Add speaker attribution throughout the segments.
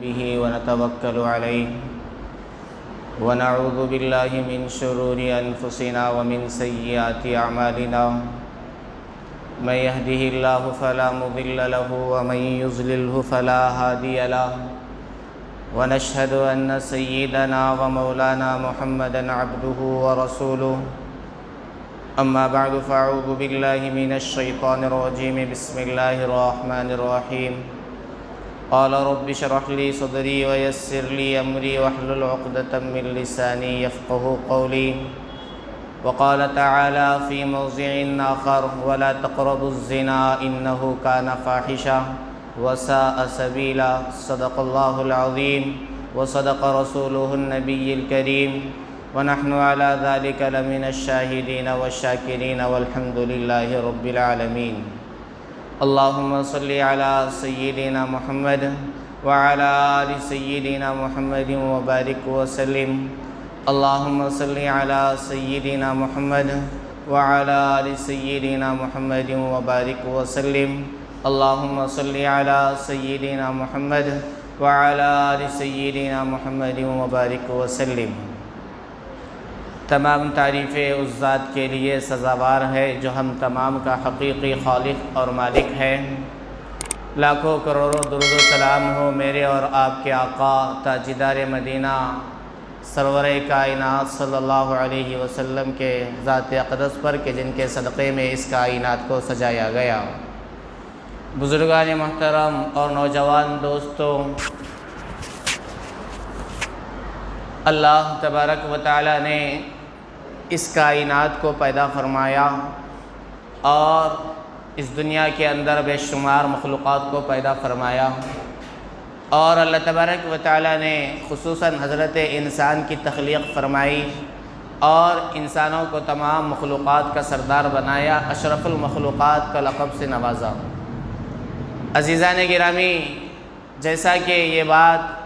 Speaker 1: به ونتوكل عليه ونعوذ بالله من شرور أنفسنا ومن سيئات أعمالنا من يهده الله فلا مضل له ومن يضلله فلا هادي له ونشهد أن سيدنا ومولانا محمدا عبده ورسوله أما بعد فأعوذ بالله من الشيطان الرجيم بسم الله الرحمن الرحيم قال رب اشرح لي صدري ويسر لي أمري واحلل عقدة من لساني يفقهوا قولي وقال تعالى في موضع آخر ولا تقربوا الزنا إنه كان فاحشة وساء سبيلا صدق الله العظيم وصدق رسوله النبي الكريم ونحن على ذلك لمن الشاهدين والشاكرين والحمد لله رب العالمين اللهم صل على سيدنا محمد وعلى آل سيدنا محمد وبارك وسلم اللهم صل على سيدنا محمد وعلى آل سيدنا محمد وبارك وسلم اللهم صل على سيدنا محمد وعلى آل سيدنا محمد وبارك وسلم۔ تمام تعریفیں اس ذات کے لیے سزاوار ہے جو ہم تمام کا حقیقی خالق اور مالک ہے۔ لاکھوں کروڑوں درود و سلام ہو میرے اور آپ کے آقا تاجدار مدینہ سرور کائنات صلی اللہ علیہ وسلم کے ذات اقدس پر کہ جن کے صدقے میں اس کائنات کو سجایا گیا۔ بزرگان محترم اور نوجوان دوستوں، اللہ تبارک و تعالی نے اس کائنات کو پیدا فرمایا اور اس دنیا کے اندر بے شمار مخلوقات کو پیدا فرمایا، اور اللہ تبارک و تعالی نے خصوصاً حضرت انسان کی تخلیق فرمائی اور انسانوں کو تمام مخلوقات کا سردار بنایا، اشرف المخلوقات کا لقب سے نوازا۔ عزیزان گرامی، جیسا کہ یہ بات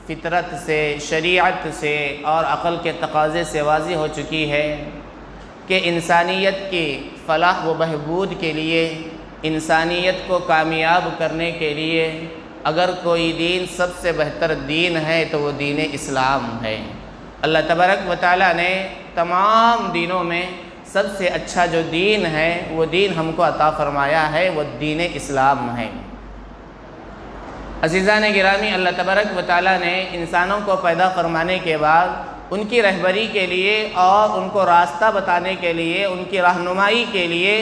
Speaker 1: فطرت سے، شریعت سے اور عقل کے تقاضے سے واضح ہو چکی ہے کہ انسانیت کی فلاح و بہبود کے لیے، انسانیت کو کامیاب کرنے کے لیے اگر کوئی دین سب سے بہتر دین ہے تو وہ دین اسلام ہے۔ اللہ تبارک و تعالیٰ نے تمام دینوں میں سب سے اچھا جو دین ہے وہ دین ہم کو عطا فرمایا ہے، وہ دین اسلام ہے۔ عزیزان گرامی، اللہ تبارک و تعالیٰ نے انسانوں کو پیدا فرمانے کے بعد ان کی رہبری کے لیے اور ان کو راستہ بتانے کے لیے، ان کی رہنمائی کے لیے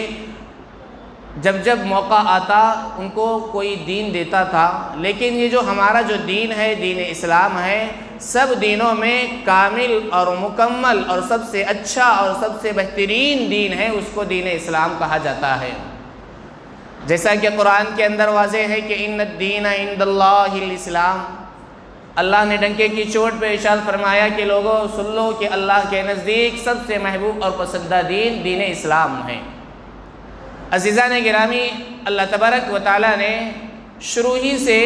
Speaker 1: جب جب موقع آتا ان کو کوئی دین دیتا تھا، لیکن یہ جو ہمارا جو دین ہے، دین اسلام ہے، سب دینوں میں کامل اور مکمل اور سب سے اچھا اور سب سے بہترین دین ہے، اس کو دین اسلام کہا جاتا ہے۔ جیسا کہ قرآن کے اندر واضح ہے کہ ان الدین عند اللہ الاسلام، اللہ نے ڈنکے کی چوٹ پہ ارشاد فرمایا کہ لوگوں سن لو کہ اللہ کے نزدیک سب سے محبوب اور پسندیدہ دین دین اسلام ہے۔ عزیزان گرامی، اللہ تبارک و تعالیٰ نے شروع ہی سے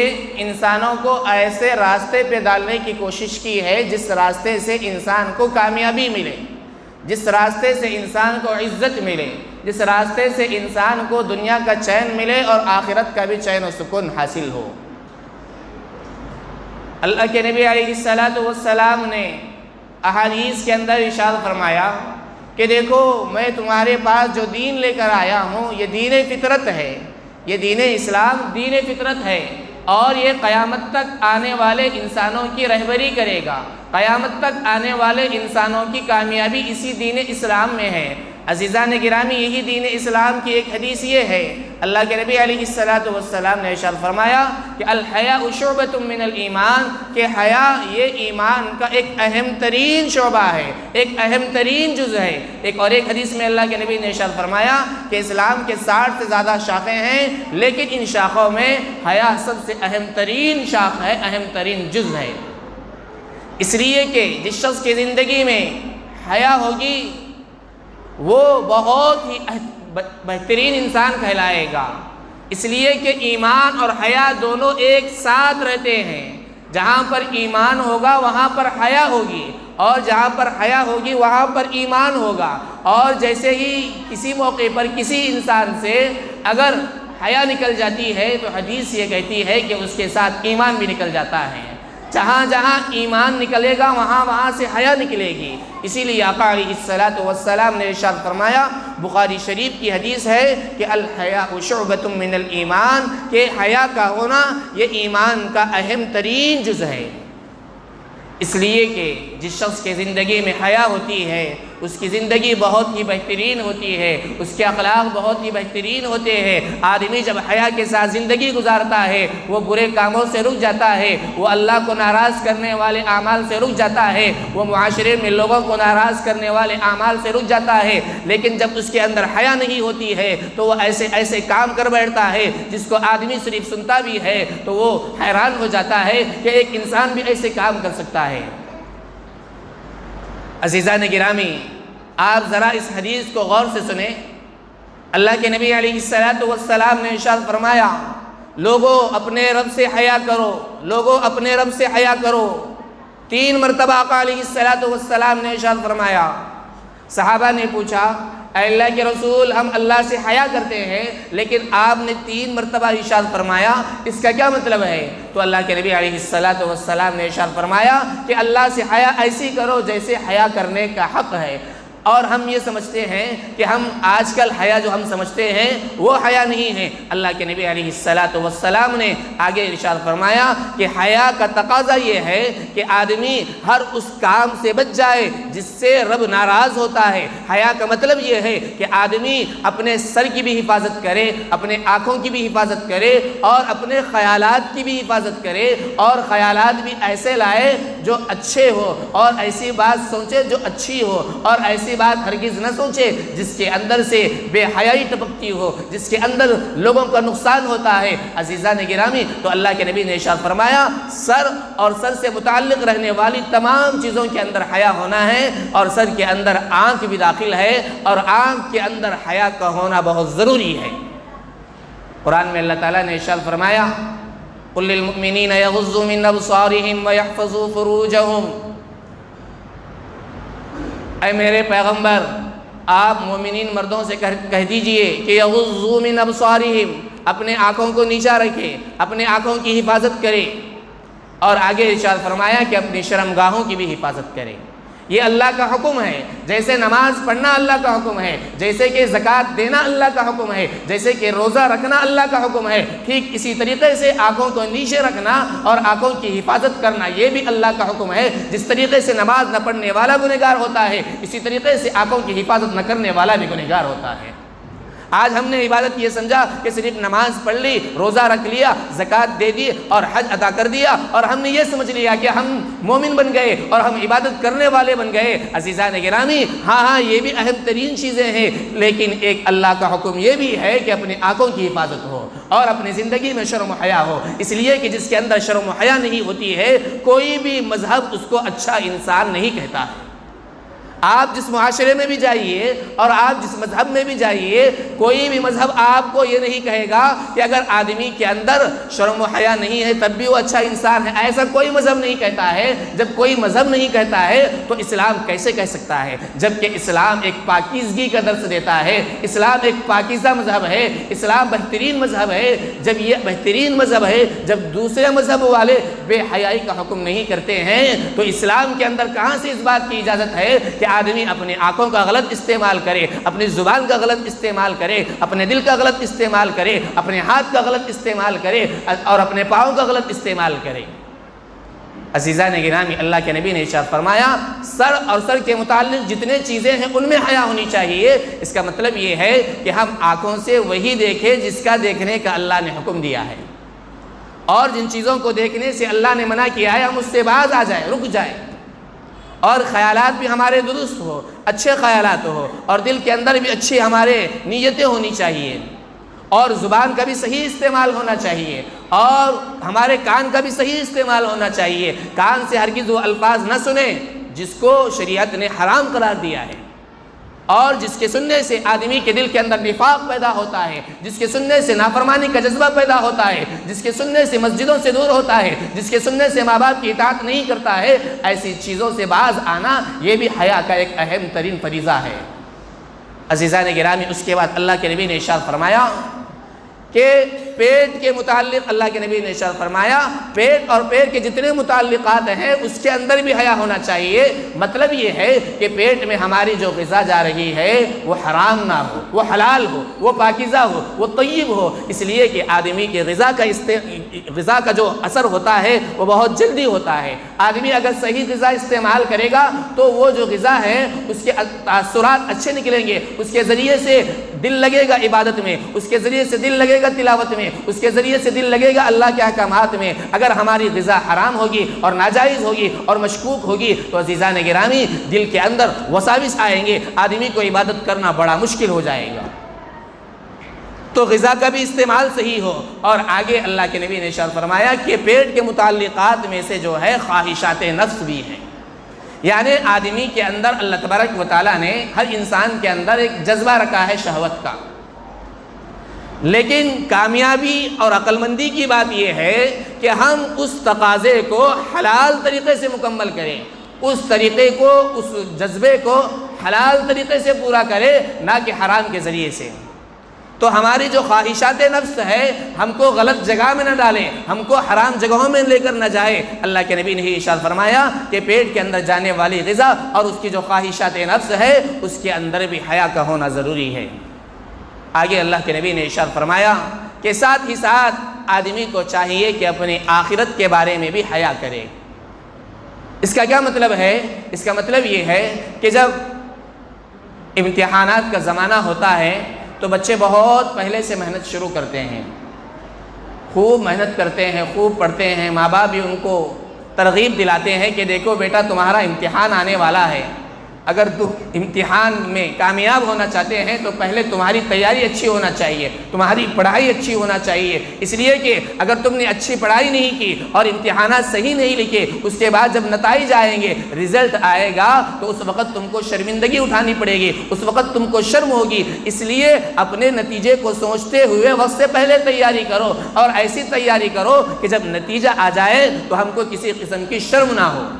Speaker 1: انسانوں کو ایسے راستے پہ ڈالنے کی کوشش کی ہے جس راستے سے انسان کو کامیابی ملے، جس راستے سے انسان کو عزت ملے، جس راستے سے انسان کو دنیا کا چین ملے اور آخرت کا بھی چین و سکون حاصل ہو۔ اللہ کے نبی علیہ السلام نے احادیث کے اندر ارشاد فرمایا کہ دیکھو میں تمہارے پاس جو دین لے کر آیا ہوں یہ دین فطرت ہے، یہ دین اسلام دین فطرت ہے، اور یہ قیامت تک آنے والے انسانوں کی رہبری کرے گا، قیامت تک آنے والے انسانوں کی کامیابی اسی دین اسلام میں ہے۔ عزیزان گرامی، یہی دین اسلام کی ایک حدیث یہ ہے، اللہ کے نبی علیہ السلام نے ارشاد فرمایا کہ الحیاء شعبۃ من الایمان، کہ حیا یہ ایمان کا ایک اہم ترین شعبہ ہے، ایک اہم ترین جز ہے۔ ایک اور ایک حدیث میں اللہ کے نبی نے ارشاد فرمایا کہ اسلام کے 60 سے زیادہ شاخیں ہیں، لیکن ان شاخوں میں حیا سب سے اہم ترین شاخ ہے، اہم ترین جز ہے۔ اس لیے کہ جس شخص کی زندگی میں حیا ہوگی وہ بہت ہی بہترین انسان کہلائے گا، اس لیے کہ ایمان اور حیا دونوں ایک ساتھ رہتے ہیں۔ جہاں پر ایمان ہوگا وہاں پر حیا ہوگی، اور جہاں پر حیا ہوگی وہاں پر ایمان ہوگا۔ اور جیسے ہی کسی موقع پر کسی انسان سے اگر حیا نکل جاتی ہے تو حدیث یہ کہتی ہے کہ اس کے ساتھ ایمان بھی نکل جاتا ہے۔ جہاں جہاں ایمان نکلے گا وہاں سے حیا نکلے گی۔ اسی لیے آقا علیہ الصلوۃ والسلام نے ارشاد فرمایا، بخاری شریف کی حدیث ہے کہ الحیاء شعبۃ من الایمان، کہ حیا کا ہونا یہ ایمان کا اہم ترین جز ہے۔ اس لیے کہ جس شخص کی زندگی میں حیا ہوتی ہے اس کی زندگی بہت ہی بہترین ہوتی ہے، اس کے اخلاق بہت ہی بہترین ہوتے ہیں۔ آدمی جب حیا کے ساتھ زندگی گزارتا ہے وہ برے کاموں سے رک جاتا ہے، وہ اللہ کو ناراض کرنے والے اعمال سے رک جاتا ہے، وہ معاشرے میں لوگوں کو ناراض کرنے والے اعمال سے رک جاتا ہے۔ لیکن جب اس کے اندر حیا نہیں ہوتی ہے تو وہ ایسے کام کر بیٹھتا ہے جس کو آدمی صرف سنتا بھی ہے تو وہ حیران ہو جاتا ہے کہ ایک انسان بھی ایسے کام کر سکتا ہے۔ عزیزان گرامی، آپ ذرا اس حدیث کو غور سے سنیں۔ اللہ کے نبی علیہ الصلوۃ والسلام نے ارشاد فرمایا، لوگوں اپنے رب سے حیا کرو، لوگوں اپنے رب سے حیا کرو۔ 3 مرتبہ آقا علیہ الصلوۃ والسلام نے ارشاد فرمایا۔ صحابہ نے پوچھا، اے اللہ کے رسول، ہم اللہ سے حیا کرتے ہیں لیکن آپ نے 3 مرتبہ ارشاد فرمایا، اس کا کیا مطلب ہے؟ تو اللہ کے نبی علیہ الصلوۃ والسلام نے ارشاد فرمایا کہ اللہ سے حیا ایسی کرو جیسے حیا کرنے کا حق ہے۔ اور ہم یہ سمجھتے ہیں کہ ہم آج کل حیا جو ہم سمجھتے ہیں وہ حیا نہیں ہے۔ اللہ کے نبی علیہ الصلوۃ والسلام نے آگے ارشاد فرمایا کہ حیا کا تقاضا یہ ہے کہ آدمی ہر اس کام سے بچ جائے جس سے رب ناراض ہوتا ہے۔ حیا کا مطلب یہ ہے کہ آدمی اپنے سر کی بھی حفاظت کرے، اپنے آنکھوں کی بھی حفاظت کرے اور اپنے خیالات کی بھی حفاظت کرے، اور خیالات بھی ایسے لائے جو اچھے ہو، اور ایسی بات سوچے جو اچھی ہو، اور ایسی بات ہرگز نہ سوچے جس کے اندر سے بے حیائی ٹپکتی ہو، جس کے اندر لوگوں کا نقصان ہوتا ہے۔ عزیزان گرامی، تو اللہ کے نبی نے ارشاد فرمایا سر اور سر سے متعلق رہنے والی تمام چیزوں کے اندر حیا ہونا ہے، اور سر کے اندر آنکھ بھی داخل ہے، اور آنکھ کے اندر حیا کا ہونا بہت ضروری ہے۔ قرآن میں اللہ تعالیٰ نے ارشاد فرمایا، قل للمؤمنین یغضوا من ابصارهم ویحفظوا فروجهم، اے میرے پیغمبر، آپ مومنین مردوں سے کہہ دیجئے کہ یغضوا من ابصارہم، اپنے آنکھوں کو نیچا رکھے، اپنے آنکھوں کی حفاظت کرے، اور آگے ارشاد فرمایا کہ اپنی شرمگاہوں کی بھی حفاظت کرے۔ یہ اللہ کا حکم ہے، جیسے نماز پڑھنا اللہ کا حکم ہے، جیسے کہ زکوٰۃ دینا اللہ کا حکم ہے، جیسے کہ روزہ رکھنا اللہ کا حکم ہے، ٹھیک اسی طریقے سے آنکھوں کو نیچے رکھنا اور آنکھوں کی حفاظت کرنا یہ بھی اللہ کا حکم ہے۔ جس طریقے سے نماز نہ پڑھنے والا گنہگار ہوتا ہے، اسی طریقے سے آنکھوں کی حفاظت نہ کرنے والا بھی گنہگار ہوتا ہے۔ آج ہم نے عبادت یہ سمجھا کہ صرف نماز پڑھ لی، روزہ رکھ لیا، زکوٰۃ دے دی اور حج ادا کر دیا، اور ہم نے یہ سمجھ لیا کہ ہم مومن بن گئے اور ہم عبادت کرنے والے بن گئے۔ عزیزان گرامی، ہاں یہ بھی اہم ترین چیزیں ہیں، لیکن ایک اللہ کا حکم یہ بھی ہے کہ اپنی آنکھوں کی حفاظت ہو اور اپنی زندگی میں شرم و حیا ہو۔ اس لیے کہ جس کے اندر شرم و حیا نہیں ہوتی ہے، کوئی بھی مذہب اس کو اچھا انسان نہیں کہتا ہے۔ آپ جس معاشرے میں بھی جائیے اور آپ جس مذہب میں بھی جائیے، کوئی بھی مذہب آپ کو یہ نہیں کہے گا کہ اگر آدمی کے اندر شرم و حیا نہیں ہے تب بھی وہ اچھا انسان ہے۔ ایسا کوئی مذہب نہیں کہتا ہے۔ جب کوئی مذہب نہیں کہتا ہے تو اسلام کیسے کہہ سکتا ہے؟ جبکہ اسلام ایک پاکیزگی کا درس دیتا ہے، اسلام ایک پاکیزہ مذہب ہے، اسلام بہترین مذہب ہے۔ جب یہ بہترین مذہب ہے، جب دوسرے مذہب والے بے حیائی کا حکم نہیں کرتے ہیں، تو اسلام کے اندر کہاں سے اس بات کی اجازت ہے کہ آدمی اپنی آنکھوں کا غلط استعمال کرے، اپنی زبان کا غلط استعمال کرے، اپنے دل کا غلط استعمال کرے، اپنے ہاتھ کا غلط استعمال کرے اور اپنے پاؤں کا غلط استعمال کرے؟ عزیزان گرامی، اللہ کے نبی نے ارشاد فرمایا سر اور سر کے متعلق جتنے چیزیں ہیں ان میں حیا ہونی چاہیے۔ اس کا مطلب یہ ہے کہ ہم آنکھوں سے وہی دیکھیں جس کا دیکھنے کا اللہ نے حکم دیا ہے، اور جن چیزوں کو دیکھنے سے اللہ نے منع کیا ہے ہم اس سے باز آ جائیں، رک جائیں، اور خیالات بھی ہمارے درست ہو، اچھے خیالات ہو، اور دل کے اندر بھی اچھی ہمارے نیتیں ہونی چاہیے، اور زبان کا بھی صحیح استعمال ہونا چاہیے، اور ہمارے کان کا بھی صحیح استعمال ہونا چاہیے۔ کان سے ہرگز وہ الفاظ نہ سنیں جس کو شریعت نے حرام قرار دیا ہے، اور جس کے سننے سے آدمی کے دل کے اندر نفاق پیدا ہوتا ہے، جس کے سننے سے نافرمانی کا جذبہ پیدا ہوتا ہے، جس کے سننے سے مسجدوں سے دور ہوتا ہے، جس کے سننے سے ماں باپ کی اطاعت نہیں کرتا ہے، ایسی چیزوں سے باز آنا یہ بھی حیا کا ایک اہم ترین فریضہ ہے۔ عزیزان گرامی، اس کے بعد اللہ کے نبی نے ارشاد فرمایا کہ پیٹ کے متعلق اللہ کے نبی نے ارشاد فرمایا پیٹ اور پیٹ کے جتنے متعلقات ہیں اس کے اندر بھی حیا ہونا چاہیے۔ مطلب یہ ہے کہ پیٹ میں ہماری جو غذا جا رہی ہے وہ حرام نہ ہو، وہ حلال ہو، وہ پاکیزہ ہو، وہ طیب ہو، اس لیے کہ آدمی کے غذا کا جو اثر ہوتا ہے وہ بہت جلدی ہوتا ہے۔ آدمی اگر صحیح غذا استعمال کرے گا تو وہ جو غذا ہے اس کے تاثرات اچھے نکلیں گے، اس کے ذریعے سے دل لگے گا عبادت میں، اس کے ذریعے سے دل لگے گا تلاوت میں، اس کے ذریعے سے دل لگے گا اللہ کے احکامات میں۔ اگر ہماری غذا حرام ہوگی اور ناجائز ہوگی اور مشکوک ہوگی تو عزیزان گرامی دل کے اندر وساوس آئیں گے، آدمی کو عبادت کرنا بڑا مشکل ہو جائے گا۔ تو غذا کا بھی استعمال صحیح ہو۔ اور آگے اللہ کے نبی نے ارشاد فرمایا کہ پیٹ کے متعلقات میں سے جو ہے خواہشات نفس بھی ہیں، یعنی آدمی کے اندر اللہ تبارک و تعالیٰ نے ہر انسان کے اندر ایک جذبہ رکھا ہے شہوت کا، لیکن کامیابی اور عقل مندی کی بات یہ ہے کہ ہم اس تقاضے کو حلال طریقے سے مکمل کریں، اس طریقے کو، اس جذبے کو حلال طریقے سے پورا کریں، نہ کہ حرام کے ذریعے سے۔ تو ہماری جو خواہشات نفس ہے ہم کو غلط جگہ میں نہ ڈالیں، ہم کو حرام جگہوں میں لے کر نہ جائے۔ اللہ کے نبی نے ارشاد فرمایا کہ پیٹ کے اندر جانے والی غذا اور اس کی جو خواہشات نفس ہے اس کے اندر بھی حیا کا ہونا ضروری ہے۔ آگے اللہ کے نبی نے ارشاد فرمایا کہ ساتھ ہی ساتھ آدمی کو چاہیے کہ اپنی آخرت کے بارے میں بھی حیا کرے۔ اس کا کیا مطلب ہے؟ اس کا مطلب یہ ہے کہ جب امتحانات کا زمانہ ہوتا ہے تو بچے بہت پہلے سے محنت شروع کرتے ہیں، خوب محنت کرتے ہیں، خوب پڑھتے ہیں، ماں باپ بھی ان کو ترغیب دلاتے ہیں کہ دیکھو بیٹا تمہارا امتحان آنے والا ہے، اگر تم امتحان میں کامیاب ہونا چاہتے ہیں تو پہلے تمہاری تیاری اچھی ہونا چاہیے، تمہاری پڑھائی اچھی ہونا چاہیے، اس لیے کہ اگر تم نے اچھی پڑھائی نہیں کی اور امتحانات صحیح نہیں لکھے، اس کے بعد جب نتائج آئیں گے، رزلٹ آئے گا تو اس وقت تم کو شرمندگی اٹھانی پڑے گی، اس وقت تم کو شرم ہوگی۔ اس لیے اپنے نتیجے کو سوچتے ہوئے وقت سے پہلے تیاری کرو، اور ایسی تیاری کرو کہ جب نتیجہ آ جائے تو ہم کو کسی قسم کی شرم نہ ہو۔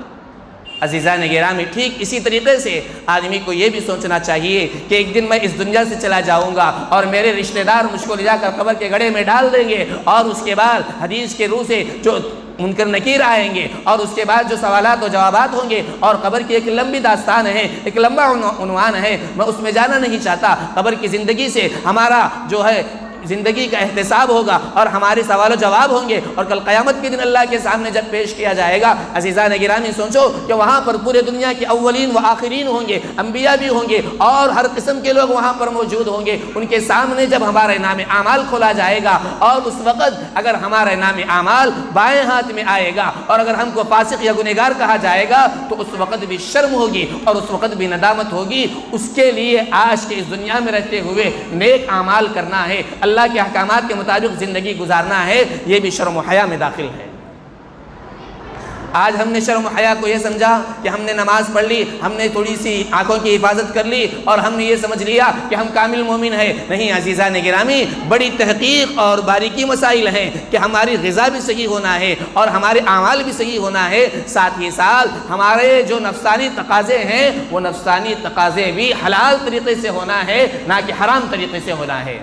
Speaker 1: عزیزان گرامی ٹھیک اسی طریقے سے آدمی کو یہ بھی سوچنا چاہیے کہ ایک دن میں اس دنیا سے چلا جاؤں گا اور میرے رشتہ دار مجھ کو لے جا کر قبر کے گڑھے میں ڈال دیں گے، اور اس کے بعد حدیث کے روح سے جو منکر نکیر آئیں گے، اور اس کے بعد جو سوالات و جوابات ہوں گے، اور قبر کی ایک لمبی داستان ہے، ایک لمبا عنوان ہے، میں اس میں جانا نہیں چاہتا۔ قبر کی زندگی سے ہمارا جو ہے زندگی کا احتساب ہوگا اور ہمارے سوال و جواب ہوں گے، اور کل قیامت کے دن اللہ کے سامنے جب پیش کیا جائے گا، عزیزان گرامی سوچو کہ وہاں پر پورے دنیا کے اولین و آخرین ہوں گے، انبیاء بھی ہوں گے، اور ہر قسم کے لوگ وہاں پر موجود ہوں گے۔ ان کے سامنے جب ہمارا نام اعمال کھولا جائے گا، اور اس وقت اگر ہمارا نام اعمال بائیں ہاتھ میں آئے گا اور اگر ہم کو فاسق یا گنہگار کہا جائے گا تو اس وقت بھی شرم ہوگی اور اس وقت بھی ندامت ہوگی۔ اس کے لیے آج کے اس دنیا میں رہتے ہوئے نیک اعمال کرنا ہے، اللہ کے احکامات کے مطابق زندگی گزارنا ہے، یہ بھی شرم و حیا میں داخل ہے۔ آج ہم نے شرم و حیا کو یہ سمجھا کہ ہم نے نماز پڑھ لی، ہم نے تھوڑی سی آنکھوں کی حفاظت کر لی اور ہم نے یہ سمجھ لیا کہ ہم کامل مومن ہیں۔ نہیں عزیزان گرامی، بڑی تحقیق اور باریکی مسائل ہیں کہ ہماری غذا بھی صحیح ہونا ہے اور ہمارے اعمال بھی صحیح ہونا ہے، ساتھ ہی ساتھ ہمارے جو نفسانی تقاضے ہیں وہ نفسانی تقاضے بھی حلال طریقے سے ہونا ہے، نہ کہ حرام طریقے سے ہونا ہے۔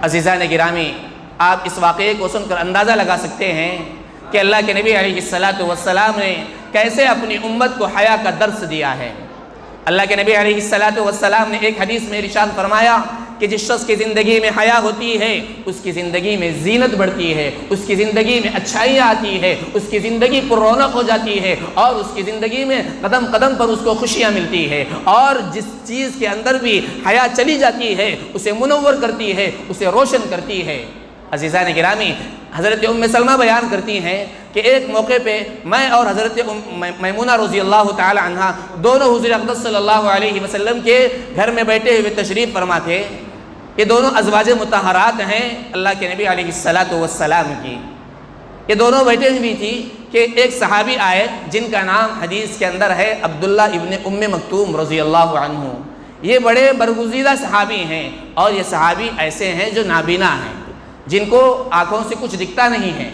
Speaker 1: عزیزان گرامی، آپ اس واقعے کو سن کر اندازہ لگا سکتے ہیں کہ اللہ کے نبی علیہ السلام نے کیسے اپنی امت کو حیا کا درس دیا ہے۔ اللہ کے نبی علیہ السلام نے ایک حدیث میں ارشاد فرمایا کہ جس شخص کی زندگی میں حیا ہوتی ہے اس کی زندگی میں زینت بڑھتی ہے، اس کی زندگی میں اچھائیاں آتی ہے، اس کی زندگی پر رونق ہو جاتی ہے، اور اس کی زندگی میں قدم قدم پر اس کو خوشیاں ملتی ہے، اور جس چیز کے اندر بھی حیا چلی جاتی ہے اسے منور کرتی ہے، اسے روشن کرتی ہے۔ عزیزان گرامی، حضرت ام سلمہ بیان کرتی ہیں کہ ایک موقع پہ میں اور حضرت میمونہ رضی اللہ تعالی عنہ دونوں حضور اقدس صلی اللہ علیہ وسلم کے گھر میں بیٹھے ہوئے تشریف فرما تھے۔ یہ دونوں ازواج مطہرات ہیں اللہ کے نبی علیہ السلام کی۔ یہ دونوں بیٹھے ہوئی تھی کہ ایک صحابی آئے جن کا نام حدیث کے اندر ہے عبداللہ ابن ام مکتوم رضی اللہ عنہ۔ یہ بڑے برگزیدہ صحابی ہیں، اور یہ صحابی ایسے ہیں جو نابینا ہیں، جن کو آنکھوں سے کچھ دکھتا نہیں ہے۔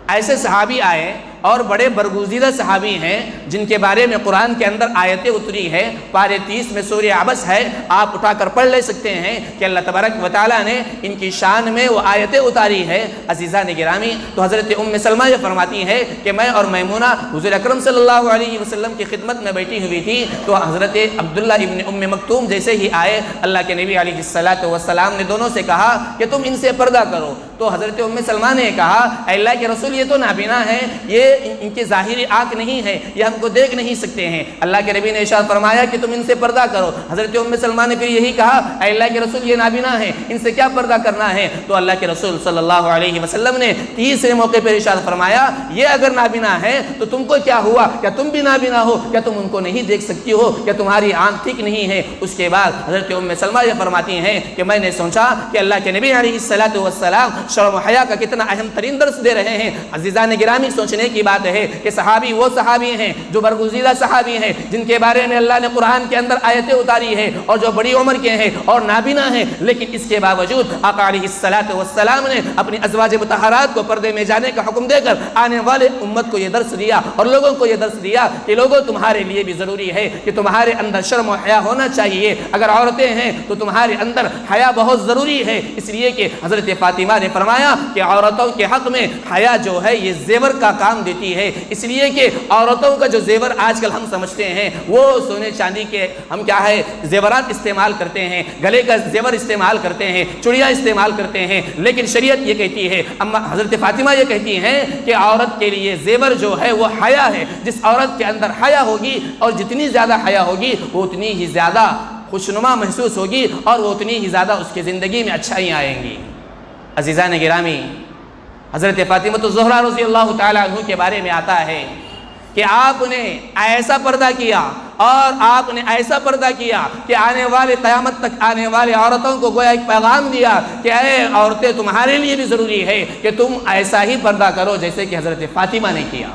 Speaker 1: ایسے صحابی آئے
Speaker 2: اور بڑے برگزیدہ صحابی ہیں جن کے بارے میں قرآن کے اندر آیتیں اتری ہے. پارے 30 میں سورہ عبس ہے, آپ اٹھا کر پڑھ لے سکتے ہیں کہ اللہ تبارک و تعالیٰ نے ان کی شان میں وہ آیتیں اتاری ہے. عزیزان گرامی, تو حضرت سلمہ یہ فرماتی ہے کہ میں اور میمونہ حضور اکرم صلی اللہ علیہ وسلم کی خدمت میں بیٹھی ہوئی تھی, تو حضرت عبداللہ ابن مکتوم جیسے ہی آئے, اللہ کے نبی علیہ السلام نے دونوں سے کہا کہ تم ان سے پردہ کرو. تو حضرت سلمہ نے کہا اے اللہ کے رسول, یہ تو نابینا ہے, یہ ان کی ظاہری آنکھ نہیں ہے, یہ ہم کو دیکھ نہیں سکتے ہیں. اللہ کے نبی نے ارشاد فرمایا کہ تم ان سے پردہ کرو. حضرت سلمہ نے پھر یہی کہا اے اللہ کے رسول, یہ نابینا ہے, ان سے کیا پردہ کرنا ہے. تو اللہ کے رسول صلی اللہ علیہ وسلم نے تیسرے موقع پر ارشاد فرمایا یہ اگر نابینا ہے تو تم کو کیا ہوا, کیا تم بھی نابینا ہو, کیا تم ان کو نہیں دیکھ سکتی ہو, کیا تمہاری آنکھ ٹھیک نہیں ہے. اس کے بعد حضرت سلمہ یہ فرماتی ہیں کہ میں نے سوچا کہ اللہ کے نبی علیہ السلام شرم و حیا کا کتنا اہم ترین درس دے رہے ہیں. عزیزان گرامی, سوچنے کی بات ہے کہ صحابی وہ صحابی ہیں جو برگزیدہ صحابی ہیں, جن کے بارے میں اللہ نے قرآن کے اندر آیتیں اتاری ہے, اور جو بڑی عمر کے ہیں اور نابینا ہیں, لیکن اس کے باوجود آقا علیہ السلام نے اپنی ازواج مطہرات کو پردے میں جانے کا حکم دے کر آنے والے امت کو یہ درس دیا اور لوگوں کو یہ درس دیا کہ لوگوں تمہارے لیے بھی ضروری ہے کہ تمہارے اندر شرم و حیا ہونا چاہیے. اگر عورتیں ہیں تو تمہارے اندر حیا بہت ضروری ہے, اس لیے کہ حضرت فاطمہ نے فرمایا کہ عورتوں کے حق میں حیا جو ہے یہ زیور کا کام دیتی ہے. اس لیے کہ عورتوں کا جو زیور آج کل ہم سمجھتے ہیں وہ سونے چاندی کے ہم کیا ہے زیورات استعمال کرتے ہیں, گلے کا زیور استعمال کرتے ہیں, چڑیاں استعمال کرتے ہیں, لیکن شریعت یہ کہتی ہے, اما حضرت فاطمہ یہ کہتی ہیں کہ عورت کے لیے زیور جو ہے وہ حیا ہے. جس عورت کے اندر حیا ہوگی اور جتنی زیادہ حیا ہوگی وہ اتنی ہی زیادہ خوشنما محسوس ہوگی اور وہ اتنی ہی زیادہ اس کی زندگی میں اچھائیاں آئیں گی. عزیزان گرامی, حضرت فاطمہ الزہرا رضی اللہ تعالیٰ عنہ کے بارے میں آتا ہے کہ آپ نے ایسا پردہ کیا اور آپ نے ایسا پردہ کیا کہ آنے والے قیامت تک آنے والے عورتوں کو گویا ایک پیغام دیا کہ اے عورتیں, تمہارے لیے بھی ضروری ہے کہ تم ایسا ہی پردہ کرو جیسے کہ حضرت فاطمہ نے کیا.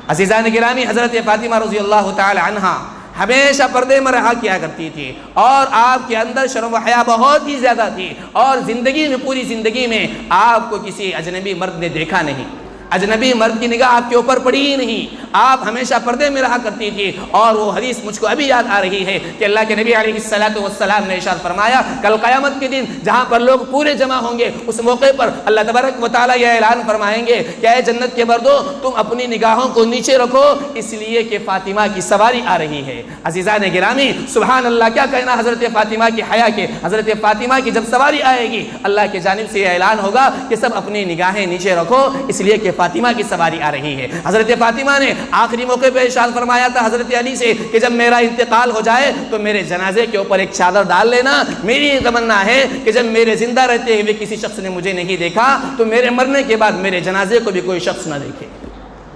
Speaker 2: عزیزان گرامی, حضرت فاطمہ رضی اللہ تعالی عنہا ہمیشہ پردے میں رہا کیا کرتی تھی, اور آپ کے اندر شرم و حیا بہت ہی زیادہ تھی, اور زندگی میں پوری زندگی میں آپ کو کسی اجنبی مرد نے دیکھا نہیں, اجنبی مرد کی نگاہ آپ کے اوپر پڑی ہی نہیں, آپ ہمیشہ پردے میں رہا کرتی تھی. اور وہ حدیث مجھ کو ابھی یاد آ رہی ہے کہ اللہ کے نبی علیہ السلام نے ارشاد فرمایا کل قیامت کے دن جہاں پر لوگ پورے جمع ہوں گے, اس موقع پر اللہ تبارک و تعالیٰ یہ اعلان فرمائیں گے کہ اے جنت کے مردوں, تم اپنی نگاہوں کو نیچے رکھو, اس لیے کہ فاطمہ کی سواری آ رہی ہے. عزیزان گرامی, سبحان اللہ, کیا کہنا حضرت فاطمہ کی حیا کے. حضرت فاطمہ کی جب سواری آئے گی, اللہ کی جانب سے یہ اعلان ہوگا کہ سب اپنی نگاہیں نیچے رکھو, اس لیے کہ فاطمہ کی سواری آ رہی ہے. حضرت فاطمہ نے آخری موقع پہ ارشاد فرمایا تھا حضرت علی سے کہ جب میرا انتقال ہو جائے تو میرے جنازے کے اوپر ایک چادر ڈال لینا. میری یہ تمنا ہے کہ جب میرے زندہ رہتے ہوئے کسی شخص نے مجھے نہیں دیکھا تو میرے مرنے کے بعد میرے جنازے کو بھی کوئی شخص نہ دیکھے.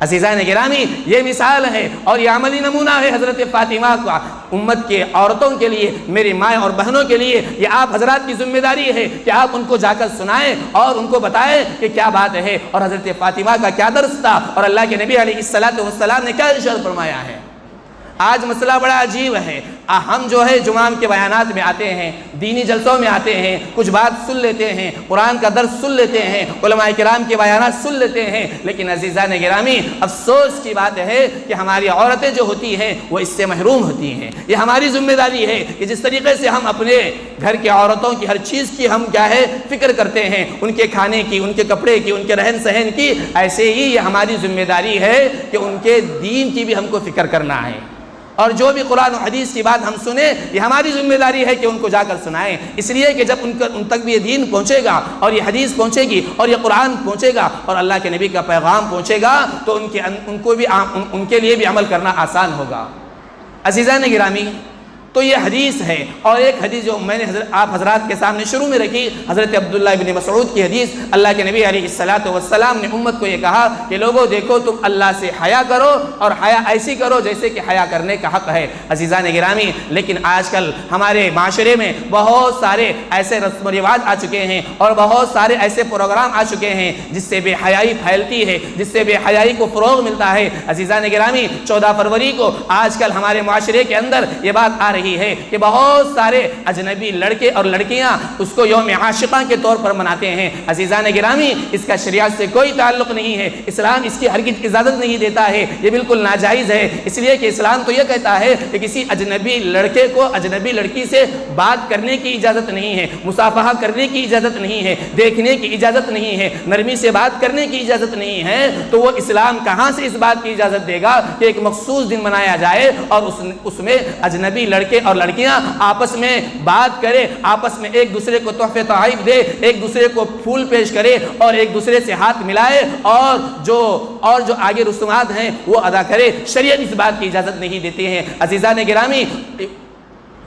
Speaker 2: عزیزان گرامی, یہ مثال ہے اور یہ عملی نمونہ ہے حضرت فاطمہ کا امت کے عورتوں کے لیے, میری مائیں اور بہنوں کے لیے. یہ آپ حضرات کی ذمہ داری ہے کہ آپ ان کو جا کر سنائیں اور ان کو بتائیں کہ کیا بات ہے اور حضرت فاطمہ کا کیا درس تھا اور اللہ کے نبی علیہ السلام نے کیا ارشاد فرمایا ہے. آج مسئلہ بڑا عجیب ہے. ہم جو ہے جمعہ کے بیانات میں آتے ہیں, دینی جلسوں میں آتے ہیں, کچھ بات سن لیتے ہیں, قرآن کا درس سن لیتے ہیں, علماء کرام کے بیانات سن لیتے ہیں, لیکن عزیزان گرامی افسوس کی بات ہے کہ ہماری عورتیں جو ہوتی ہیں وہ اس سے محروم ہوتی ہیں. یہ ہماری ذمہ داری ہے کہ جس طریقے سے ہم اپنے گھر کے عورتوں کی ہر چیز کی ہم کیا ہے فکر کرتے ہیں, ان کے کھانے کی, ان کے کپڑے کی, ان کے رہن سہن کی, ایسے ہی یہ ہماری ذمہ داری ہے کہ ان کے دین کی بھی ہم کو فکر کرنا ہے. اور جو بھی قرآن و حدیث کی بات ہم سنیں یہ ہماری ذمہ داری ہے کہ ان کو جا کر سنائیں. اس لیے کہ جب ان تک بھی یہ دین پہنچے گا اور یہ حدیث پہنچے گی اور یہ قرآن پہنچے گا اور اللہ کے نبی کا پیغام پہنچے گا تو ان کے لیے بھی عمل کرنا آسان ہوگا. عزیزان گرامی, تو یہ حدیث ہے. اور ایک حدیث جو میں نے آپ حضرات کے سامنے شروع میں رکھی, حضرت عبداللہ ابن مسعود کی حدیث. اللہ کے نبی علیہ السلام نے امت کو یہ کہا کہ لوگوں دیکھو تم اللہ سے حیا کرو اور حیا ایسی کرو جیسے کہ حیا کرنے کا حق ہے. عزیزان گرامی, لیکن آج کل ہمارے معاشرے میں بہت سارے ایسے رسم و رواج آ چکے ہیں اور بہت سارے ایسے پروگرام آ چکے ہیں جس سے بے حیائی پھیلتی ہے, جس سے بے حیائی کو فروغ ملتا ہے. عزیزان گرامی, 14 فروری کو آج کل ہمارے معاشرے کے اندر یہ بات آ رہی رہی ہے کہ بہت سارے اجنبی لڑکے اور لڑکیاں اس کو یوم عاشقہ کے طور پر مناتے ہیں۔ عزیزان گرامی، اس کا شریعت سے کوئی تعلق نہیں ہے، اسلام اس کی ہرگز اجازت نہیں دیتا ہے، یہ بالکل ناجائز ہے، اس لیے کہ اسلام تو یہ کہتا ہے کہ کسی اجنبی لڑکے کو اجنبی لڑکی سے بات کرنے کی اجازت نہیں ہے، مصافحہ کرنے کی اجازت نہیں ہے، دیکھنے کی اجازت نہیں ہے، نرمی سے بات کرنے کی اجازت نہیں ہے، تو وہ اسلام کہاں سے اس بات کی اجازت دے گا کہ ایک مخصوص دن منایا جائے اور اس میں اجنبی لڑکے اور لڑکیاں آپس میں بات کرے، آپس میں ایک دوسرے کو تحفے تحائف دے، ایک دوسرے کو پھول پیش کرے اور ایک دوسرے سے ہاتھ ملائے اور جو آگے رسومات ہیں وہ ادا کرے۔ شریعت اس بات کی اجازت نہیں دیتے ہیں۔ عزیزان گرامی،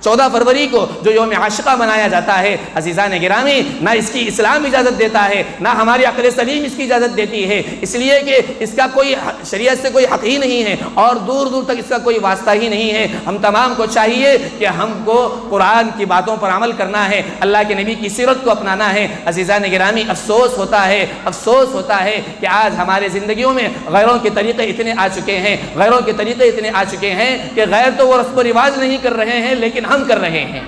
Speaker 2: 14 فروری کو جو یوم عاشقہ منایا جاتا ہے، عزیزان گرامی، نہ اس کی اسلام اجازت دیتا ہے، نہ ہماری عقل سلیم اس کی اجازت دیتی ہے، اس لیے کہ اس کا کوئی شریعت سے کوئی حق ہی نہیں ہے اور دور دور تک اس کا کوئی واسطہ ہی نہیں ہے۔ ہم تمام کو چاہیے کہ ہم کو قرآن کی باتوں پر عمل کرنا ہے، اللہ کے نبی کی سیرت کو اپنانا ہے۔ عزیزان گرامی، افسوس ہوتا ہے کہ آج ہمارے زندگیوں میں غیروں کے طریقے اتنے آ چکے ہیں کہ غیر تو وہ رسم و رواج نہیں کر رہے ہیں لیکن ہم کر رہے ہیں۔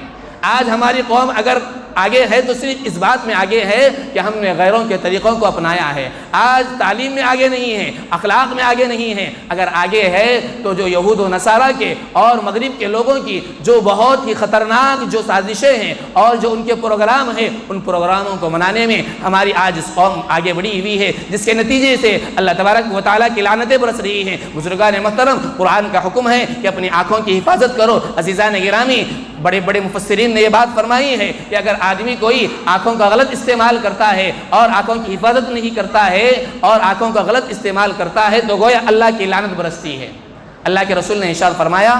Speaker 2: آج ہماری قوم اگر آگے ہے تو صرف اس بات میں آگے ہے کہ ہم نے غیروں کے طریقوں کو اپنایا ہے۔ آج تعلیم میں آگے نہیں ہے، اخلاق میں آگے نہیں ہے، اگر آگے ہے تو جو یہود و نصارہ کے اور مغرب کے لوگوں کی جو بہت ہی خطرناک جو سازشیں ہیں اور جو ان کے پروگرام ہیں، ان پروگراموں کو منانے میں ہماری آج اس قوم آگے بڑھی ہوئی ہے، جس کے نتیجے سے اللہ تبارک و تعالیٰ کی لعنتیں برس رہی ہیں۔ بزرگان محترم، قرآن کا حکم ہے کہ اپنی آنکھوں کی حفاظت کرو۔ عزیزان گرامی، بڑے بڑے مفسرین نے یہ بات فرمائی ہے کہ اگر آدمی کوئی آنکھوں کا غلط استعمال کرتا ہے اور آنکھوں کی حفاظت نہیں کرتا ہے اور آنکھوں کا غلط استعمال کرتا ہے تو گویا اللہ کی لعنت برستی ہے۔ اللہ کے رسول نے ارشاد فرمایا،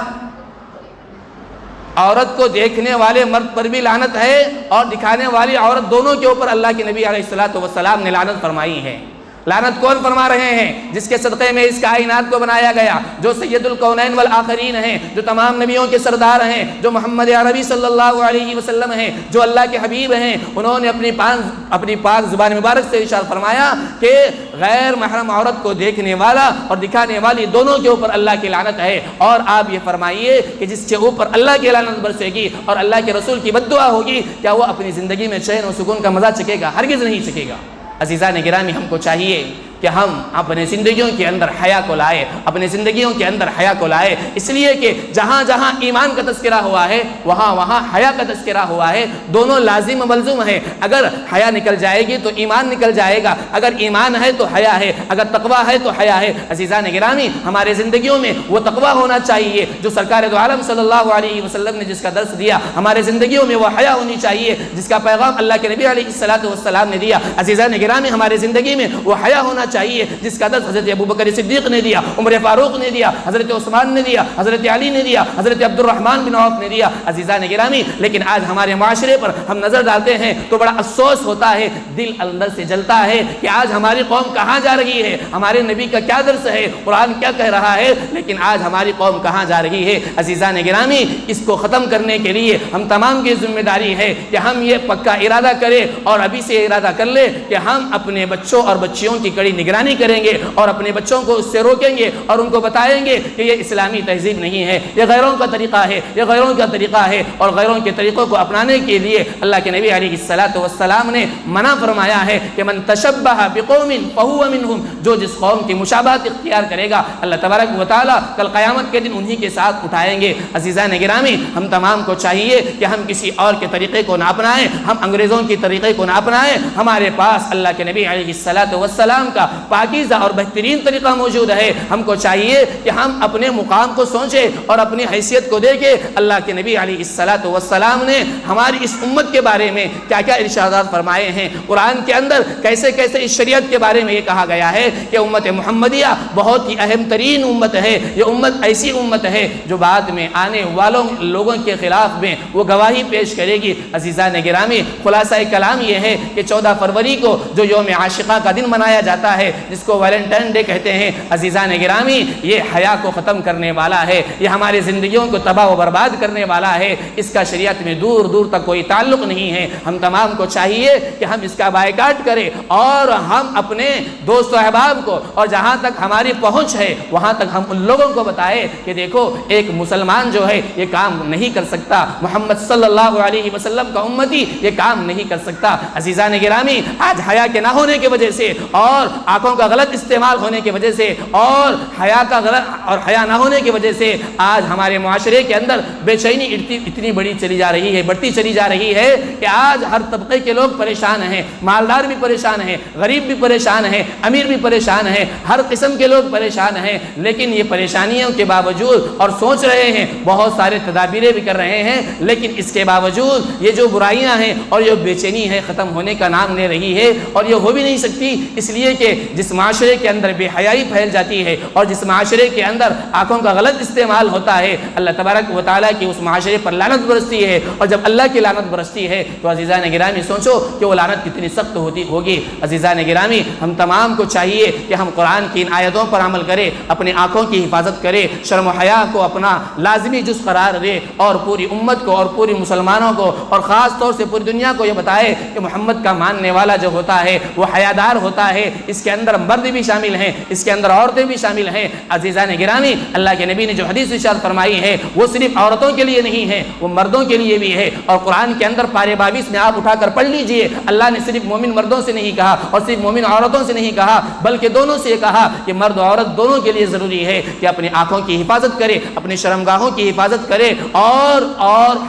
Speaker 2: عورت کو دیکھنے والے مرد پر بھی لعنت ہے اور دکھانے والی عورت، دونوں کے اوپر اللہ کے نبی علیہ الصلوۃ نے لعنت فرمائی ہے۔ لعنت کون فرما رہے ہیں؟ جس کے صدقے میں اس کائنات کو بنایا گیا، جو سید الکونین والآخرین ہیں، جو تمام نبیوں کے سردار ہیں، جو محمد عربی صلی اللہ علیہ وسلم ہیں، جو اللہ کے حبیب ہیں۔ انہوں نے اپنی پاک زبان مبارک سے ارشاد فرمایا کہ غیر محرم عورت کو دیکھنے والا اور دکھانے والی دونوں کے اوپر اللہ کی لعنت ہے۔ اور آپ یہ فرمائیے کہ جس کے اوپر اللہ کی لعنت برسے گی اور اللہ کے رسول کی بد دعا ہوگی، کیا وہ اپنی زندگی میں چین و سکون کا مزہ چکے گا؟ ہرگز نہیں چکے گا۔ عزیزان گرامی، ہم کو چاہیے کہ ہم اپنے زندگیوں کے اندر حیا کو لائے، اپنے زندگیوں کے اندر حیا کو لائے، اس لیے کہ جہاں جہاں ایمان کا تذکرہ ہوا ہے وہاں وہاں حیا کا تذکرہ ہوا ہے۔ دونوں لازم و ملزوم ہے۔ اگر حیا نکل جائے گی تو ایمان نکل جائے گا، اگر ایمان ہے تو حیا ہے، اگر تقویٰ ہے تو حیا ہے۔ عزیزان گرامی، ہمارے زندگیوں میں وہ تقویٰ ہونا چاہیے جو سرکار دو عالم صلی اللہ علیہ وسلم نے جس کا درس دیا، ہمارے زندگیوں میں وہ حیا ہونی چاہیے جس کا پیغام اللہ کے نبی علیہ الصلوۃ نے دیا۔ عزیزان گرامی، ہمارے زندگی میں وہ حیا ہونا چاہیے جس کا درس حضرت ابوبکر صدیق نے دیا، عمر فاروق نے دیا، حضرت عثمان نے دیا، حضرت علی نے دیا، حضرت عبد الرحمن بن عوف نے دیا۔ عزیزان گرامی، لیکن آج ہمارے معاشرے پر ہم نظر ڈالتے ہیں تو بڑا افسوس ہوتا ہے، دل اندر سے جلتا ہے کہ آج ہماری قوم کہاں جا رہی ہے، ہمارے نبی کا کیا درس ہے، قرآن کیا کہہ رہا ہے، لیکن آج ہماری قوم کہاں جا رہی ہے۔ عزیزان گرامی، اس کو ختم کرنے کے لیے ہم تمام کی ذمہ داری ہے کہ ہم یہ پکا ارادہ کریں اور ابھی سے ارادہ کر لیں کہ ہم اپنے بچوں اور بچیوں کی کڑی نگرانی کریں گے اور اپنے بچوں کو اس سے روکیں گے اور ان کو بتائیں گے کہ یہ اسلامی تہذیب نہیں ہے، یہ غیروں کا طریقہ ہے، یہ غیروں کا طریقہ ہے، اور غیروں کے طریقوں کو اپنانے کے لیے اللہ کے نبی علیہ السلام نے منع فرمایا ہے کہ من تشبہ بقوم فہو منہم، جو جس قوم کی مشابہت اختیار کرے گا اللہ تبارک و تعالیٰ کل قیامت کے دن انہی کے ساتھ اٹھائیں گے۔ عزیزان گرامی، ہم تمام کو چاہیے کہ ہم کسی اور کے طریقے کو نہ اپنائیں، ہم انگریزوں کی طریقے کو نہ اپنائیں۔ ہمارے پاس اللہ کے نبی علیہ السلام کا پاکیزہ اور بہترین طریقہ موجود ہے۔ ہم کو چاہیے کہ ہم اپنے مقام کو سوچیں اور اپنی حیثیت کو دیکھیں۔ اللہ کے نبی علیہ السلام نے ہماری اس امت کے بارے میں کیا کیا ارشادات فرمائے ہیں، قرآن کے اندر کیسے کیسے اس شریعت کے بارے میں یہ کہا گیا ہے کہ امت محمدیہ بہت ہی اہم ترین امت ہے۔ یہ امت ایسی امت ہے جو بعد میں آنے والوں لوگوں کے خلاف میں وہ گواہی پیش کرے گی۔ عزیزان گرامی، خلاصہ کلام یہ ہے کہ 14 فروری کو جو یوم عاشقہ کا دن منایا جاتا ہے جس کو ویلنٹائن ڈے کہتے ہیں، عزیزان گرامی یہ حیا کو ختم کرنے والا ہے، یہ ہماری زندگیوں کو تباہ و برباد کرنے والا ہے، اس کا شریعت میں دور دور تک کوئی تعلق نہیں ہے۔ ہم تمام کو چاہیے کہ ہم اس کا بائیکاٹ کریں اور ہم اپنے دوست و احباب کو اور جہاں تک ہماری پہنچ ہے وہاں تک ہم ان لوگوں کو بتائیں کہ دیکھو ایک مسلمان جو ہے یہ کام نہیں کر سکتا، محمد صلی اللہ علیہ وسلم کا امتی یہ کام نہیں کر سکتا۔ عزیزان گرامی آج حیا کے نہ ہونے کی وجہ سے اور آنکھوں کا غلط استعمال ہونے کی وجہ سے اور حیا نہ ہونے کی وجہ سے آج ہمارے معاشرے کے اندر بے چینی اتنی بڑی چلی جا رہی ہے، بڑھتی چلی جا رہی ہے کہ آج ہر طبقے کے لوگ پریشان ہیں، مالدار بھی پریشان ہیں، غریب بھی پریشان ہیں، امیر بھی پریشان ہیں، ہر قسم کے لوگ پریشان ہیں۔ لیکن یہ پریشانیوں کے باوجود اور سوچ رہے ہیں، بہت سارے تدابیریں بھی کر رہے ہیں، لیکن اس کے باوجود یہ جو برائیاں ہیں اور یہ بے چینی ہے ختم ہونے کا نام لے رہی ہے، اور یہ ہو بھی نہیں سکتی اس لیے کہ جس معاشرے کے اندر بے حیائی پھیل جاتی ہے اور جس معاشرے کے اندر آنکھوں کا غلط استعمال ہوتا ہے، اللہ تبارک و تعالیٰ کی اس معاشرے پر لعنت برستی ہے، اور جب اللہ کی لعنت برستی ہے تو عزیزان گرامی سوچو کہ وہ لعنت کتنی سخت ہوگی۔ عزیزان گرامی ہم تمام کو چاہیے کہ ہم قرآن کی ان آیتوں پر عمل کریں، اپنی آنکھوں کی حفاظت کریں، شرم و حیا کو اپنا لازمی جز قرار دے، اور پوری امت کو اور پوری مسلمانوں کو اور خاص طور سے پوری دنیا کو یہ بتائے کہ محمد کا ماننے والا جو ہوتا ہے وہ حیادار ہوتا ہے۔ اس کے اندر مرد بھی شامل ہیں، اس کے اندر عورتیں بھی شامل ہیں۔ عزیزان گرامی اللہ کے نبی نے جو حدیث ارشاد فرمائی ہے وہ صرف عورتوں کے لیے نہیں ہے، وہ مردوں کے لیے بھی ہے، اور قرآن کے اندر پارے 22 میں آپ اٹھا کر پڑھ لیجئے، اللہ نے صرف مومن مردوں سے نہیں کہا اور صرف مومن عورتوں سے نہیں کہا، بلکہ دونوں سے کہا کہ مرد و عورت دونوں کے لیے ضروری ہے کہ اپنی آنکھوں کی حفاظت کرے، اپنی شرمگاہوں کی حفاظت کرے اور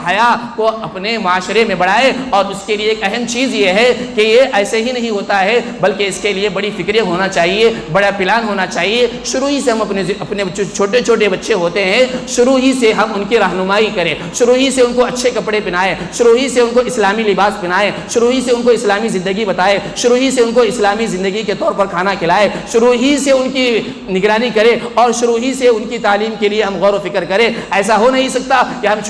Speaker 2: حیا کو اپنے معاشرے میں بڑھائے۔ اور اس کے لیے ایک اہم چیز یہ ہے کہ یہ ایسے ہی نہیں ہوتا ہے، بلکہ اس کے لیے بڑی فکریں ہونا چاہیے، بڑا پلان ہونا چاہیے۔ شروع ہی سے ہم اپنے چھوٹے چھوٹے بچے ہوتے ہیں، شروع ہی سے ہم ان کی رہنمائی کریں، شروع ہی سے ان کو اچھے کپڑے پہنائیں، شروع ہی سے ان کو اسلامی لباس پہنائیں، شروع ہی سے ان کو اسلامی زندگی بتائے، شروع ہی سے ان کو اسلامی زندگی کے طور پر کھانا کھلائے، شروع ہی سے ان کی نگرانی کرے اور شروع ہی سے ان کی تعلیم کے لیے ہم غور و فکر کریں۔ ایسا ہو نہیں سکتا کہ ہم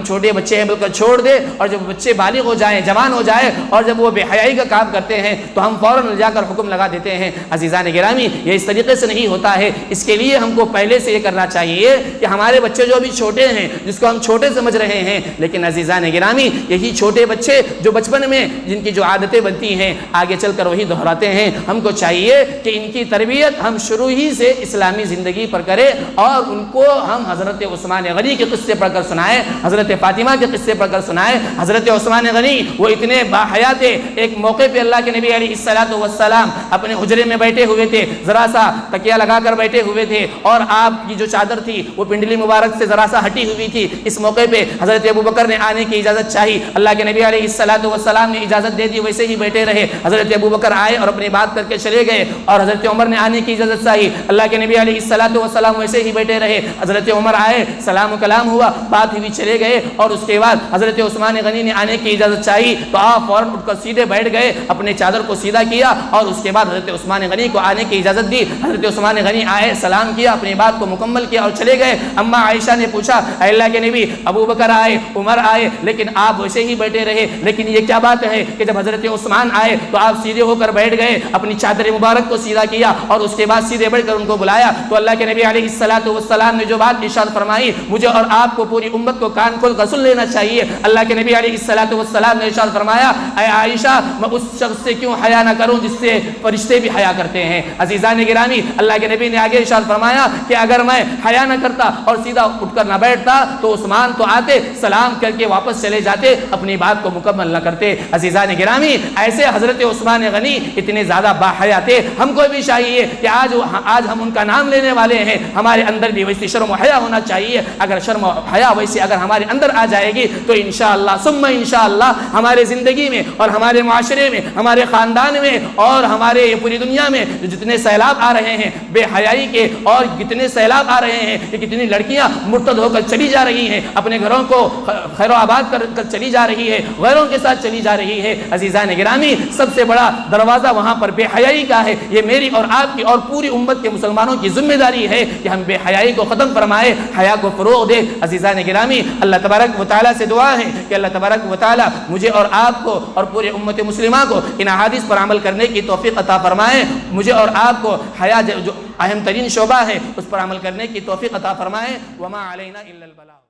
Speaker 2: چھوٹے بچے ہیں بلکہ چھوڑ دیں، اور جب بچے بالغ ہو جائیں، جوان ہو جائیں اور جب وہ بے حیائی کا کام کرتے ہیں تو ہم فوراً جا کر حکم لگا دیتے ہیں۔ عزیزان گرامی یہ اس طریقے سے نہیں ہوتا ہے، اس کے لیے ہم کو پہلے سے یہ کرنا چاہیے کہ ہمارے بچے جو ابھی چھوٹے ہیں، جس کو ہم چھوٹے سمجھ رہے ہیں، لیکن عزیزان گرامی یہی چھوٹے بچے جو بچپن میں جن کی جو عادتیں بنتی ہیں آگے چل کر وہی دہراتے ہیں، ہم کو چاہیے کہ ان کی تربیت ہم شروع ہی سے اسلامی زندگی پر کریں اور ان کو ہم حضرت عثمان غنی کے قصے پڑھ کر سنائیں، حضرت فاطمہ کے قصے پڑھ کر سنائیں۔ حضرت عثمان غنی وہ اتنے باحیا تھے، ایک موقع پہ اللہ کے نبی علیہ السلام اپنے حجرے میں بیٹھے ہوئے تھے، ذرا سا تکیہ لگا کر بیٹھے ہوئے تھے اور آپ کی جو چادر تھی وہ پنڈلی مبارک سے ذرا سا ہٹی ہوئی تھی۔ اس موقع پہ حضرت ابوبکر نے آنے کی اجازت چاہی، اللہ کے نبی علیہ السلام نے اجازت دے دی، ویسے ہی بیٹھے رہے۔ حضرت ابوبکر آئے اور اپنی بات کر کے چلے گئے، اور حضرت عمر نے آنے کی اجازت چاہی، اللہ کے نبی علیہ السلام ویسے ہی بیٹھے رہے۔ حضرت عمر آئے، سلام و کلام ہوا، بات ہوئی، چلے گئے، اور اس کے بعد حضرت عثمان غنی نے آنے کی اجازت چاہی تو آپ فوراً اٹھ کر سیدھے بیٹھ گئے، اپنے چادر کو سیدھا کیا اور اس کے بعد حضرت عثمان غنی کو آنے کی اجازت دی۔ حضرت عثمان غنی آئے، سلام کیا، اپنی بات کو مکمل کیا اور چلے گئے۔ اما عائشہ نے پوچھا اے اللہ کے نبی ابوبکر آئے، عمر آئے، لیکن آپ ویسے ہی بیٹھے رہے، لیکن یہ کیا بات ہے کہ جب حضرت عثمان آئے تو آپ سیدھے ہو کر بیٹھ گئے، اپنی چادر مبارک کو سیدھا کیا اور اس کے بعد سیدھے بیٹھ کر ان کو بلایا؟ تو اللہ کے نبی علیہ السلام نے جو بات ارشاد فرمائی مجھے اور آپ کو پوری امت کو کان کھول کر سن لینا چاہیے۔ اللہ کے نبی علیہ السلام نے ارشاد فرمایا اے عائشہ میں اس شخص سے کیوں حیا نہ کروں جس سے فرشتے بھی حیا کرتے ہیں۔ عزیزان گرامی اللہ کے نبی نے آگے ارشاد فرمایا کہ اگر میں حیا نہ کرتا اور سیدھا اٹھ کر نہ بیٹھتا تو عثمان تو آتے، سلام کر کے واپس چلے جاتے، اپنی بات کو مکمل نہ کرتے۔ عزیزان گرامی ایسے حضرت عثمان غنی اتنے زیادہ باحیا تھے، ہم کو بھی چاہیے کہ آج ہم ان کا نام لینے والے ہیں، ہمارے اندر بھی ویسی شرم و حیا ہونا چاہیے۔ اگر شرم و حیا ویسے اگر ہمارے اندر آ جائے گی تو انشاءاللہ ثم انشاءاللہ ہمارے زندگی میں اور ہمارے معاشرے میں، ہمارے خاندان میں اور ہمارے پوری دنیا میں جتنے سیلاب آ رہے ہیں بے حیائی کے، اور کتنے سیلاب آ رہے ہیں کہ کتنی لڑکیاں مرتد ہو کر چلی جا رہی ہیں، اپنے گھروں کو خیر و آباد کر چلی جا رہی ہے، غیروں کے ساتھ چلی جا رہی ہے۔ عزیزان گرامی سب سے بڑا دروازہ وہاں پر بے حیائی کا ہے۔ یہ میری اور آپ کی اور پوری امت کے مسلمانوں کی ذمہ داری ہے کہ ہم بے حیائی کو ختم فرمائے، حیا کو فروغ دے۔ عزیزان گرامی اللہ تبارک و تعالیٰ سے دعا ہے کہ اللہ تبارک و تعالیٰ مجھے اور آپ کو اور پورے امت مسلمہ کو ان احادیث پر عمل کرنے کی توفیق عطا فرمائے۔ فرمائے، مجھے اور آپ کو حیا جو اہم ترین شعبہ ہے اس پر عمل کرنے کی توفیق عطا فرمائے۔ وما علینا الا البلاغ۔